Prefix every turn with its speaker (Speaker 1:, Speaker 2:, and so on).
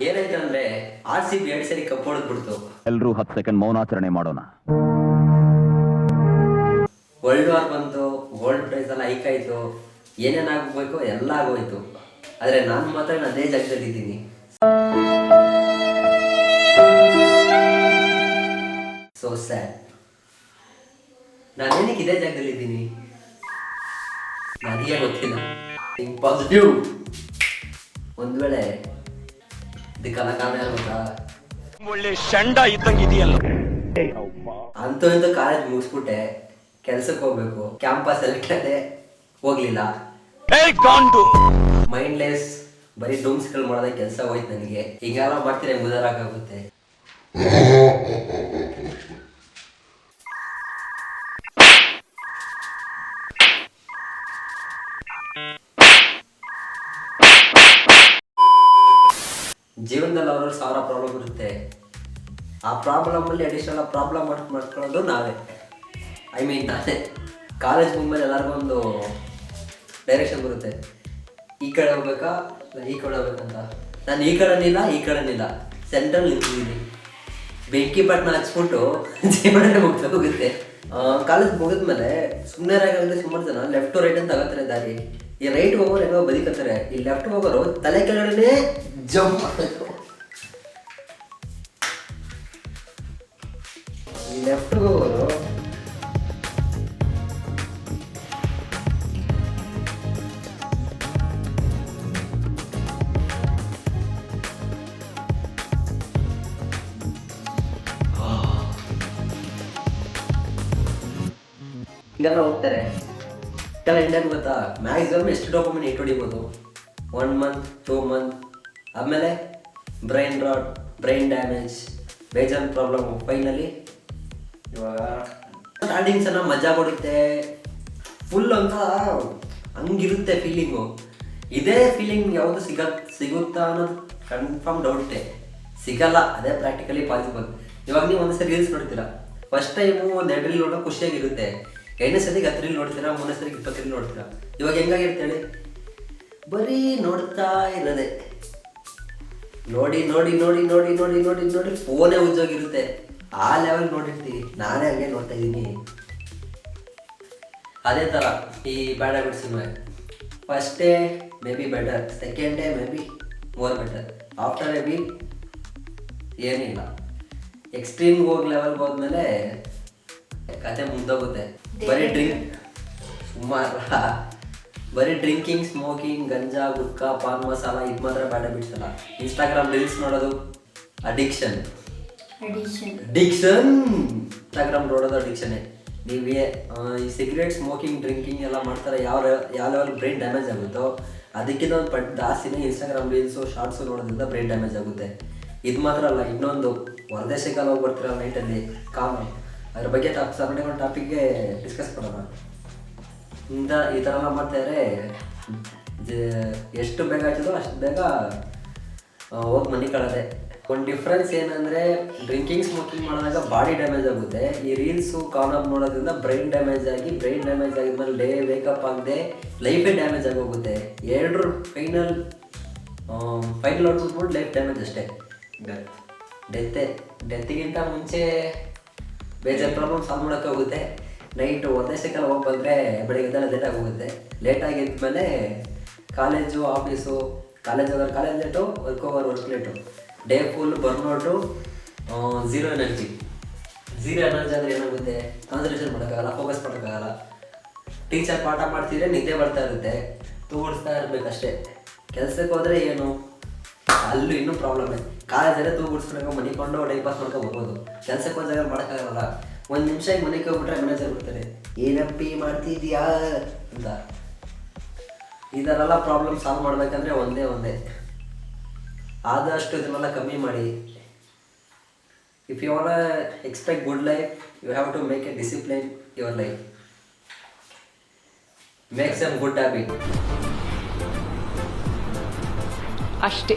Speaker 1: ಏನಾಯ್ತಂದ್ರೆ RCB 2 ಸರಿ cup ಹೊಡೆದ್ಬಿಡ್ತು.
Speaker 2: ಎಲ್ಲರೂ 10 second ಮೌನಾಚರಣೆ ಮಾಡೋಣ.
Speaker 1: ವರ್ಲ್ಡ್ ವಾರ್ ಬಂತು, ಗೋಲ್ಡ್ ಪ್ರೈಸ್ ಎಲ್ಲ ಹೈಕ್ ಆಯ್ತು, ಏನೇನಾಗಬೇಕು ಎಲ್ಲ ಆಗೋಯ್ತು. ಆದ್ರೆ ನಾನು ಮಾತ್ರ ಅದೇ ಜಾಗದಲ್ಲಿ ಇದ್ದೀನಿ. So sad. ನಾನೇನಕ್ಕೆ ಇದೇ ಜಾಗದಲ್ಲಿ ಇದ್ದೀನಿ ನನಗೆ ಗೊತ್ತಿಲ್ಲ. ಪಾಸಿಟಿವ್. ಒಂದ್ ವೇಳೆ ಇದಕ್ಕೆಲ್ಲ ಕಾರಣ ಯಾರು ಗೊತ್ತಾ?
Speaker 3: ಒಳ್ಳೆ ಶಂಡ ಇದ್ದಂಗೆ ಇದೆಯಲ್ಲ.
Speaker 1: ಅಂತೂ ಇಂತೂ ಕಾಲೇಜ್ ಮುಗಿಸ್ಬಿಟ್ಟೆ, ಕೆಲ್ಸಕ್ಕೆ ಹೋಗ್ಬೇಕು. ಕ್ಯಾಂಪಸ್ ಸೆಲೆಕ್ಟ್ ಆದೆ, ಹೋಗ್ಲಿಲ್ಲ. ಮೈಂಡ್ಲೆಸ್ ಬರೀ ಡೂಮ್ಸ್ಗಳು ಮಾಡೋದೇ ಕೆಲಸ ಹೋಯ್ತು ನನಗೆ. ಹಿಂಗೆಲ್ಲ ಮಾಡ್ತೀರ ಮುದಾರಾಗುತ್ತೆ. ಜೀವನದಲ್ಲಿ ಅವ್ರಲ್ಲಿ 1000 ಪ್ರಾಬ್ಲಮ್ ಇರುತ್ತೆ. ಆ ಪ್ರಾಬ್ಲಮಲ್ಲಿ ಅಡಿಷನಲ್ ಪ್ರಾಬ್ಲಮ್ ಮಾಡ್ಕೊಳ್ಳೋದು ನಾವೇ. ಐ ಮೀನ್ ನಾನೇ. ಕಾಲೇಜ್ ಮುಗಿದ್ಮೇಲೆ ಎಲ್ಲರಿಗೂ ಒಂದು ಡೈರೆಕ್ಷನ್ ಬರುತ್ತೆ, ಈ ಕಡೆ ಹೋಗ್ಬೇಕಾ ಈ ಕಡೆ ಹೋಗ್ಬೇಕಂತ. ನಾನು ಈ ಕಡೆನಿಲ್ಲ ಈ ಕಡೆನಿಲ್ಲ, ಸೆಂಟ್ರಲ್ ನಿಂತಿದ್ದೀನಿ. ಬೆಂಕಿ ಪಟ್ಟಣ ಹಚ್ಬಿಟ್ಟು ಜೀವನನೇ ಮುಗ್ತಾ ಹೋಗುತ್ತೆ. ಕಾಲೇಜ್ ಮುಗಿದ್ಮೇಲೆ ಸುಮ್ಮನೆ ರಾಗಂದ್ರೆ ಸುಮಾರು ಜನ ಲೆಫ್ಟ್ ಟು ರೈಟ್ ಅಂತ ತಗೋತಾರೆ ದಾರಿ. ಈ ರೈಟ್ ಹೋಗೋರು ಹೆಂಗೋ ಬದುಕತ್ತಾರೆ, ಈ ಲೆಫ್ಟ್ ಹೋಗೋರು ತಲೆ ಕೆಳಗಡೆ ಜಂಪ್ ಮಾಡಬೇಕು. ಈ ಲೆಫ್ಟ್ ಹೋಗೋರು ಹಿಂಗೆಲ್ಲ ಹೋಗ್ತಾರೆ. ಕೆಲ ಇಂಡಿಯಾಗ ಗೊತ್ತಾ, ಮ್ಯಾಕ್ಸಿಮಮ್ ಎಷ್ಟು ಡಾಕ್ಯುಮೆಂಟ್ ಇಟ್ಟು ಹೊಡಿಬೋದು? 1 ಮಂತ್ 2 ಮಂತ್, ಆಮೇಲೆ ಬ್ರೈನ್ ರಾಟ್, ಬ್ರೈನ್ ಡ್ಯಾಮೇಜ್, ಬೇಜಾನ್ ಪ್ರಾಬ್ಲಮ್. ಫೈನಲಿ ಇವಾಗ ಸ್ಟಾರ್ಟಿಂಗ್ ಚೆನ್ನಾಗಿ ಮಜಾ ಕೊಡುತ್ತೆ, ಫುಲ್ ಅಂತ ಹಂಗಿರುತ್ತೆ ಫೀಲಿಂಗು. ಇದೇ ಫೀಲಿಂಗ್ ಯಾವುದು ಸಿಗುತ್ತಾ ಅನ್ನೋದು ಕನ್ಫರ್ಮ್ ಡೌಟೇ. ಸಿಗಲ್ಲ, ಅದೇ ಪ್ರಾಕ್ಟಿಕಲಿ ಪಾಸಿಬಲ್. ಇವಾಗ ನೀವು ಒಂದ್ಸರಿ ರೀಲ್ಸ್ ನೋಡ್ತೀರಾ, ಫಸ್ಟ್ ಟೈಮು ಒಂದು 2 ರೀಲ್ ನೋಡೋ ಖುಷಿಯಾಗಿರುತ್ತೆ. 2ನೇ ಸರಿಗೆ 10 ರೀಲ್ ನೋಡ್ತೀರಾ, 3ನೇ ಸರಿಗೆ 20 ರೀಲ್ ನೋಡ್ತೀರಾ. ಇವಾಗ ಹೆಂಗಾಗಿರ್ತೇಳಿ, ಬರೀ ನೋಡ್ತಾ ಇರೋದೆ. ನೋಡಿ ನೋಡಿ ನೋಡಿ ನೋಡಿ ನೋಡಿ ನೋಡಿ ನೋಡಿ ಫೋನೇ ಉಜ್ಜೋಗಿರುತ್ತೆ. ಆ ಲೆವೆಲ್ ನೋಡಿರ್ತೀವಿ. ನಾನೇ ಹಂಗೆ ನೋಡ್ತಾ ಇದ್ದೀನಿ. ಅದೇ ಥರ ಈ bad habits cinema. First day may be better, second day may be more better, after a week ಏನಿಲ್ಲ. ಎಕ್ಸ್ಟ್ರೀಮ್ಗೆ ಹೋಗಿ ಲೆವೆಲ್ಗೆ ಹೋದ್ಮೇಲೆ ಕತೆ ಮುಂದೋಗುತ್ತೆ. ಬರೀ ಡ್ರಿಂಕಿಂಗ್, ಸ್ಮೋಕಿಂಗ್, ಗಂಜಾ, ಗುಟ್ಕಾ, ಪಾನ್ ಮಸಾಲ, ಇದು ಮಾತ್ರ ಬ್ಯಾಡ್ ಹ್ಯಾಬಿಟ್ಸ್ ಅಲ್ಲ. ಇನ್ಸ್ಟಾಗ್ರಾಮ್ ರೀಲ್ಸ್ ನೋಡೋದು ಅಡಿಕ್ಷನ್. ಇನ್ಸ್ಟಾಗ್ರಾಮ್ ನೋಡೋದು ಅಡಿಕ್ಷನ್ನೇ. ನೀವು ಈ ಸಿಗರೇಟ್, ಸ್ಮೋಕಿಂಗ್, ಡ್ರಿಂಕಿಂಗ್ ಎಲ್ಲ ಮಾಡ್ತಾರೆ, ಯಾವ ಲೆವೆಲ್ ಬ್ರೈನ್ ಡ್ಯಾಮೇಜ್ ಆಗುತ್ತೋ ಅದಕ್ಕಿಂತ ಒಂದು ಪಟ್ಟು ಜಾಸ್ತಿನೇ ಇನ್ಸ್ಟಾಗ್ರಾಮ್ ರೀಲ್ಸು, ಶಾರ್ಟ್ಸು ನೋಡೋದ್ರಿಂದ ಬ್ರೈನ್ ಡ್ಯಾಮೇಜ್ ಆಗುತ್ತೆ. ಇದು ಮಾತ್ರ ಅಲ್ಲ, ಇನ್ನೊಂದು ಹೊರದೇಶಕ್ಕೆಲ್ಲ ಹೋಗಿ ಬರ್ತೀರ ನೈಟಲ್ಲಿ ಕಾಮನ್, ಅದ್ರ ಬಗ್ಗೆ ಸಂಡೇ ಒಂದು ಟಾಪಿಕ್ಗೆ ಡಿಸ್ಕಸ್ ಮಾಡೋಣ. ಈ ಥರ ಎಲ್ಲ ಮಾಡ್ತಾಯಿದ್ರೆ ಎಷ್ಟು ಬೇಗ ಆಗ್ತದೋ ಅಷ್ಟು ಬೇಗ ಹೋಗಿ ಮನೆ ಕಳದೆ. ಒಂದು ಡಿಫ್ರೆನ್ಸ್ ಏನಂದರೆ, ಡ್ರಿಂಕಿಂಗ್, ಸ್ಮೋಕಿಂಗ್ ಮಾಡಿದಾಗ ಬಾಡಿ ಡ್ಯಾಮೇಜ್ ಆಗುತ್ತೆ. ಈ ರೀಲ್ಸು ಕಾಮನ್ ನೋಡೋದ್ರಿಂದ ಬ್ರೈನ್ ಡ್ಯಾಮೇಜ್ ಆಗಿದ್ಮೇಲೆ ಡೇ ವೇಕಪ್ ಆಗದೆ ಲೈಫೇ ಡ್ಯಾಮೇಜ್ ಆಗೋಗುತ್ತೆ. ಎರಡರ ಫೈನಲ್ ಔಟ್ಪುಟ್ ಲೈಫ್ ಡ್ಯಾಮೇಜ್ ಅಷ್ಟೇ. ಡೆತ್ತಿಗಿಂತ ಮುಂಚೆ ಬೇಜಾರು ಪ್ರಾಬ್ಲಮ್ ಸಾಲ್ವ್ ಮಾಡೋಕ್ಕೆ ಹೋಗುತ್ತೆ. ನೈಟು ಒಂದೇ ಸೆಕೆಂಡ್ ಹೋಗಿ ಬಂದರೆ ಬೆಳಿಗ್ಗೆ ಲೇಟಾಗಿ ಹೋಗುತ್ತೆ. ಲೇಟಾಗಿ ಎದ್ಮೇಲೆ college, office, college late, work work late, day full burnout, zero energy ಆದರೆ ಏನಾಗುತ್ತೆ? ಕಾನ್ಸಂಟ್ರೇಷನ್ ಮಾಡೋಕ್ಕಾಗಲ್ಲ, ಫೋಕಸ್ ಮಾಡೋಕ್ಕಾಗಲ್ಲ. ಟೀಚರ್ ಪಾಠ ಮಾಡ್ತಿದ್ರೆ ನಿದ್ದೆ ಬರ್ತಾ ಇರುತ್ತೆ, ತೂಗಿಡ್ಸ್ತಾ ಇರಬೇಕಷ್ಟೇ. ಕೆಲ್ಸಕ್ಕೆ ಹೋದರೆ ಏನು, ಅಲ್ಲೂ ಇನ್ನೂ ಪ್ರಾಬ್ಲಮ್ಮೇ. ಕಾಲೇಜಲ್ಲೇ ತೂಗಿಡ್ಸ್ಕೊಂಡು ಮನಿಕೊಂಡು ಟೈಮ್ ಪಾಸ್ ಮಾಡ್ಕೊಂಡು ಬರ್ಬೋದು. ಕೆಲ್ಸಕ್ಕೆ ಹೋದಾಗ ಮಾಡೋಕ್ಕಾಗಲ್ಲ. 1 ನಿಮಿಷ ಮನೆಗೆ ಹೋಗ್ಬಿಟ್ರೆ ಮ್ಯಾನೇಜರ್ ಬರ್ತಾರೆ, ಏನಪ್ಪಿ ಮಾಡ್ತಿದ್ಯಾ ಅಂತ. ಇದರೆಲ್ಲ ಪ್ರಾಬ್ಲಮ್ ಸಾಲ್ವ್ ಮಾಡಬೇಕಂದ್ರೆ ಒಂದೇ ಆದಷ್ಟು ಇದನ್ನೆಲ್ಲ ಕಮ್ಮಿ ಮಾಡಿ. If you want expect good life, you have to make a discipline your life. Make some good habit
Speaker 4: ಅಷ್ಟೇ.